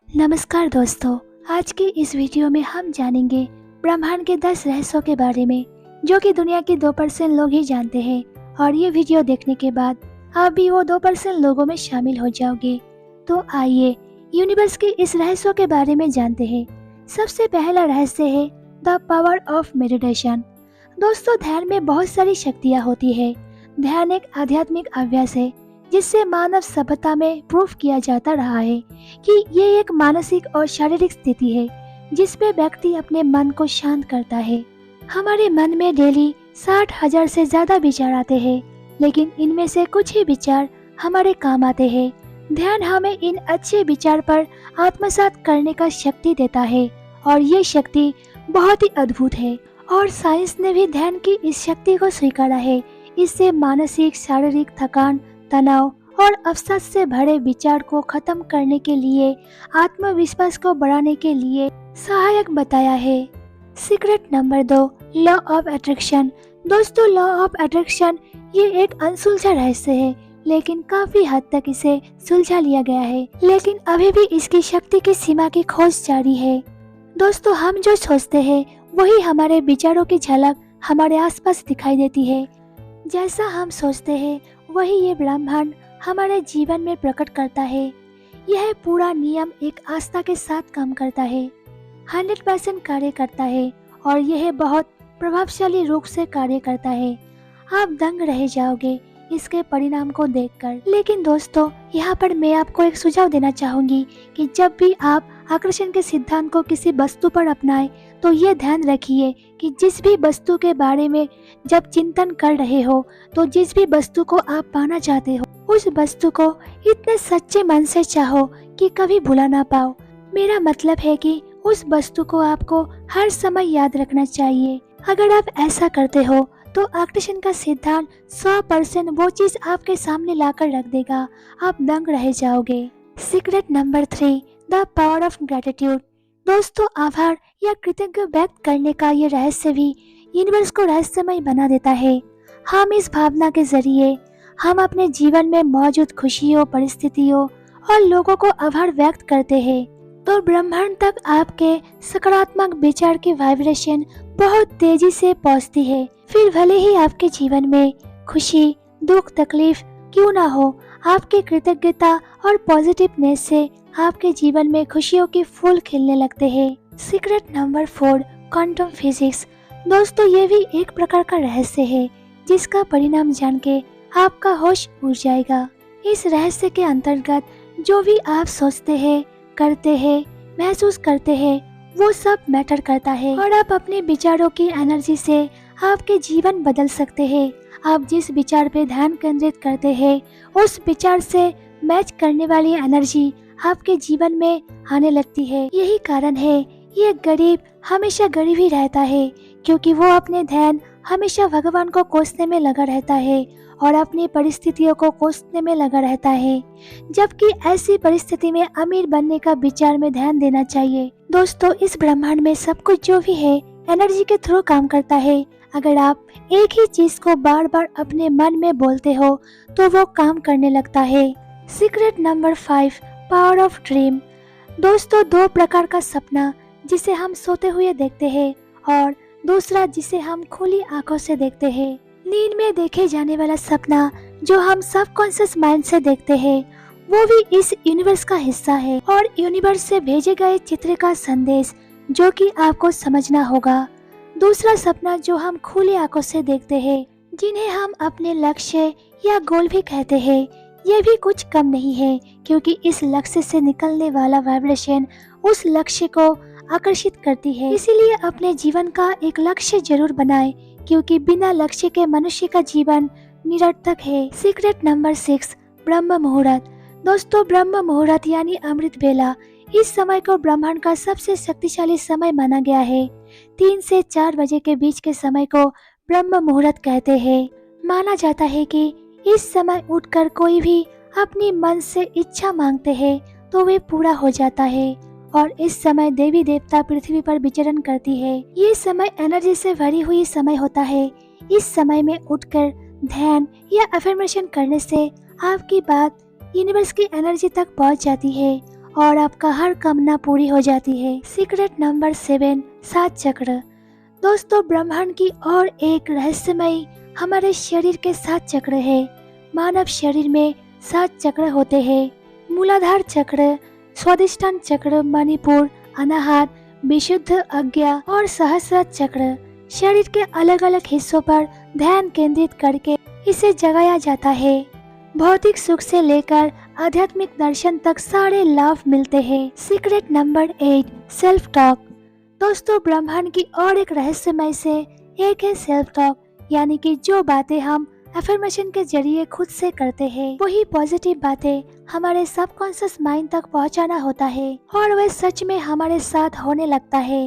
नमस्कार दोस्तों, आज की इस वीडियो में हम जानेंगे ब्रह्मांड के 10 रहस्यों के बारे में जो कि दुनिया के 2% लोग ही जानते हैं। और ये वीडियो देखने के बाद आप भी वो 2% लोगों में शामिल हो जाओगे। तो आइए यूनिवर्स के इस रहस्यों के बारे में जानते हैं। सबसे पहला रहस्य है द पावर ऑफ मेडिटेशन। दोस्तों, ध्यान में बहुत सारी शक्तियाँ होती है। ध्यान एक आध्यात्मिक अभ्यास है जिससे मानव सभ्यता में प्रूफ किया जाता रहा है कि ये एक मानसिक और शारीरिक स्थिति है जिसमें व्यक्ति अपने मन को शांत करता है। हमारे मन में डेली 60,000 से ज्यादा विचार आते हैं, लेकिन इनमें से कुछ ही विचार हमारे काम आते हैं। ध्यान हमें इन अच्छे विचार पर आत्मसात करने का शक्ति देता है और ये शक्ति बहुत ही अद्भुत है। और साइंस ने भी ध्यान की इस शक्ति को स्वीकारा है। इससे मानसिक शारीरिक थकान, तनाव और अवसाद से भरे विचार को खत्म करने के लिए, आत्मविश्वास को बढ़ाने के लिए सहायक बताया है। Secret number 2, law of attraction. दोस्तों, लॉ ऑफ अट्रैक्शन ये एक अनसुलझा रहस्य है, लेकिन काफी हद तक इसे सुलझा लिया गया है। लेकिन अभी भी इसकी शक्ति की सीमा की खोज जारी है। दोस्तों, हम जो सोचते हैं वही हमारे विचारों की झलक हमारे आसपास दिखाई देती है। जैसा हम सोचते हैं वही ये ब्रह्मांड हमारे जीवन में प्रकट करता है। यह पूरा नियम एक आस्था के साथ काम करता है, 100% कार्य करता है और यह बहुत प्रभावशाली रूप से कार्य करता है। आप दंग रह जाओगे इसके परिणाम को देखकर। लेकिन दोस्तों, यहाँ पर मैं आपको एक सुझाव देना चाहूंगी कि जब भी आप आकर्षण के सिद्धांत को किसी वस्तु पर अपनाएं तो ये ध्यान रखिए कि जिस भी वस्तु के बारे में जब चिंतन कर रहे हो, तो जिस भी वस्तु को आप पाना चाहते हो, उस वस्तु को इतने सच्चे मन से चाहो कि कभी भुला ना पाओ। मेरा मतलब है कि उस वस्तु को आपको हर समय याद रखना चाहिए। अगर आप ऐसा करते हो तो आकर्षण का सिद्धांत 100% वो चीज आपके सामने लाकर रख देगा। आप दंग रह जाओगे। Secret number 3, the power of gratitude. दोस्तों, आभार या कृतज्ञ व्यक्त करने का ये रहस्य भी यूनिवर्स को रहस्यमय बना देता है। हम इस भावना के जरिए हम अपने जीवन में मौजूद खुशियों, परिस्थितियों और लोगों को आभार व्यक्त करते हैं, तो ब्रह्मांड तक आपके सकारात्मक विचार की वाइब्रेशन बहुत तेजी से पहुंचती है। फिर भले ही आपके जीवन में खुशी, दुख, तकलीफ क्यों ना हो, आपकी कृतज्ञता और पॉजिटिवनेस से आपके जीवन में खुशियों के फूल खिलने लगते हैं। Secret number 4, quantum physics. दोस्तों, ये भी एक प्रकार का रहस्य है जिसका परिणाम जान के आपका होश उड़ जाएगा। इस रहस्य के अंतर्गत जो भी आप सोचते हैं, करते हैं, महसूस करते हैं, वो सब मैटर करता है और आप अपने विचारों की एनर्जी से आपके जीवन बदल सकते हैं। आप जिस विचार पे ध्यान केंद्रित करते हैं, उस विचार से मैच करने वाली एनर्जी आपके जीवन में आने लगती है। यही कारण है ये गरीब हमेशा गरीब ही रहता है, क्योंकि वो अपने ध्यान हमेशा भगवान को कोसने में लगा रहता है और अपनी परिस्थितियों को कोसने में लगा रहता है। जबकि ऐसी परिस्थिति में अमीर बनने का विचार में ध्यान देना चाहिए। दोस्तों, इस ब्रह्मांड में सब कुछ जो भी है एनर्जी के थ्रू काम करता है। अगर आप एक ही चीज को बार बार अपने मन में बोलते हो तो वो काम करने लगता है। Secret number 5, power of dream. दोस्तों, 2 प्रकार का सपना, जिसे हम सोते हुए देखते हैं और दूसरा जिसे हम खुली आंखों से देखते हैं। नींद में देखे जाने वाला सपना जो हम सबकॉन्शियस माइंड से देखते हैं, वो भी इस यूनिवर्स का हिस्सा है और यूनिवर्स से भेजे गए चित्र का संदेश जो कि आपको समझना होगा। दूसरा सपना जो हम खुली आंखों से देखते हैं, जिन्हें हम अपने लक्ष्य या गोल भी कहते हैं, ये भी कुछ कम नहीं है, क्योंकि इस लक्ष्य से निकलने वाला वाइब्रेशन उस लक्ष्य को आकर्षित करती है। इसीलिए अपने जीवन का एक लक्ष्य जरूर बनाएं, क्योंकि बिना लक्ष्य के मनुष्य का जीवन निरर्थक है। सीक्रेट नंबर 6, ब्रह्म मुहूर्त। दोस्तों, ब्रह्म मुहूर्त यानी अमृत बेला, इस समय को ब्रह्मांड का सबसे शक्तिशाली समय माना गया है। 3 से 4 बजे के बीच के समय को ब्रह्म मुहूर्त कहते हैं। माना जाता है कि इस समय उठकर कोई भी अपनी मन से इच्छा मांगते हैं तो वे पूरा हो जाता है और इस समय देवी देवता पृथ्वी पर विचरण करती है। ये समय एनर्जी से भरी हुई समय होता है। इस समय में उठकर ध्यान या अफर्मेशन करने से आपकी बात यूनिवर्स की एनर्जी तक पहुंच जाती है और आपका हर कामना पूरी हो जाती है। सीक्रेट नंबर 7, 7 चक्र। दोस्तों, ब्रह्मांड की और एक रहस्यमय हमारे शरीर के 7 चक्र है। मानव शरीर में 7 चक्र होते हैं। मूलाधार चक्र, स्वादिष्टान चक्र, मणिपुर, अनाहत, विशुद्ध आज्ञा और सहस्रार चक्र। शरीर के अलग अलग हिस्सों पर ध्यान केंद्रित करके इसे जगाया जाता है। भौतिक सुख से लेकर आध्यात्मिक दर्शन तक सारे लाभ मिलते हैं। Secret number 8, self talk. दोस्तों, ब्रह्मांड की और एक रहस्यमय से एक है सेल्फ टॉक, यानी कि जो बातें हम अफर्मेशन के जरिए खुद से करते हैं, वही पॉजिटिव बातें हमारे सबकॉन्शियस माइंड तक पहुंचाना होता है और वह सच में हमारे साथ होने लगता है।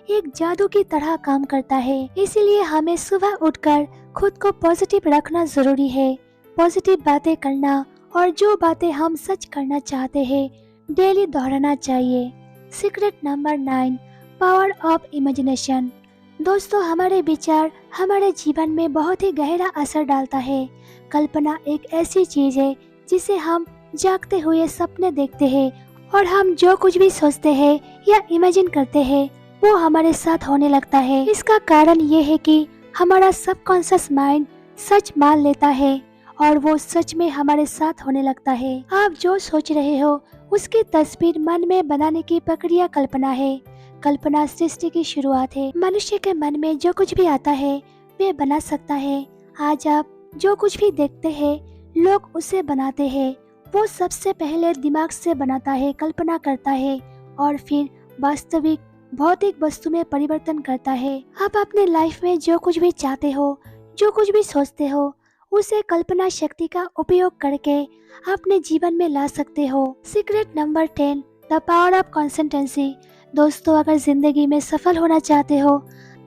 एक जादू की तरह काम करता है। इसीलिए हमें सुबह उठकर खुद को पॉजिटिव रखना जरूरी है। पॉजिटिव बातें करना और जो बातें हम सच करना चाहते हैं डेली दोहराना चाहिए। Secret number 9, power of imagination. दोस्तों, हमारे विचार हमारे जीवन में बहुत ही गहरा असर डालता है। कल्पना एक ऐसी चीज है जिसे हम जागते हुए सपने देखते हैं और हम जो कुछ भी सोचते हैं या इमेजिन करते हैं वो हमारे साथ होने लगता है। इसका कारण ये है कि हमारा सबकॉन्शियस माइंड सच मान लेता है और वो सच में हमारे साथ होने लगता है। आप जो सोच रहे हो उसकी तस्वीर मन में बनाने की प्रक्रिया कल्पना है। कल्पना सृष्टि की शुरुआत है। मनुष्य के मन में जो कुछ भी आता है वे बना सकता है। आज आप जो कुछ भी देखते हैं लोग उसे बनाते हैं। वो सबसे पहले दिमाग से बनाता है, कल्पना करता है और फिर वास्तविक भौतिक वस्तु में परिवर्तन करता है। आप अपने लाइफ में जो कुछ भी चाहते हो, जो कुछ भी सोचते हो, उसे कल्पना शक्ति का उपयोग करके अपने जीवन में ला सकते हो। Secret number 10, the power of consistency. दोस्तों, अगर जिंदगी में सफल होना चाहते हो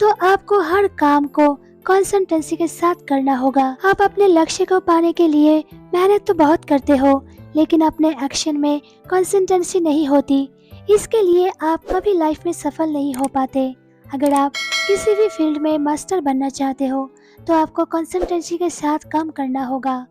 तो आपको हर काम को कंसिस्टेंसी के साथ करना होगा। आप अपने लक्ष्य को पाने के लिए मेहनत तो बहुत करते हो, लेकिन अपने एक्शन में कंसिस्टेंसी नहीं होती। इसके लिए आप कभी लाइफ में सफल नहीं हो पाते। अगर आप किसी भी फील्ड में मास्टर बनना चाहते हो तो आपको कंसिस्टेंसी के साथ काम करना होगा।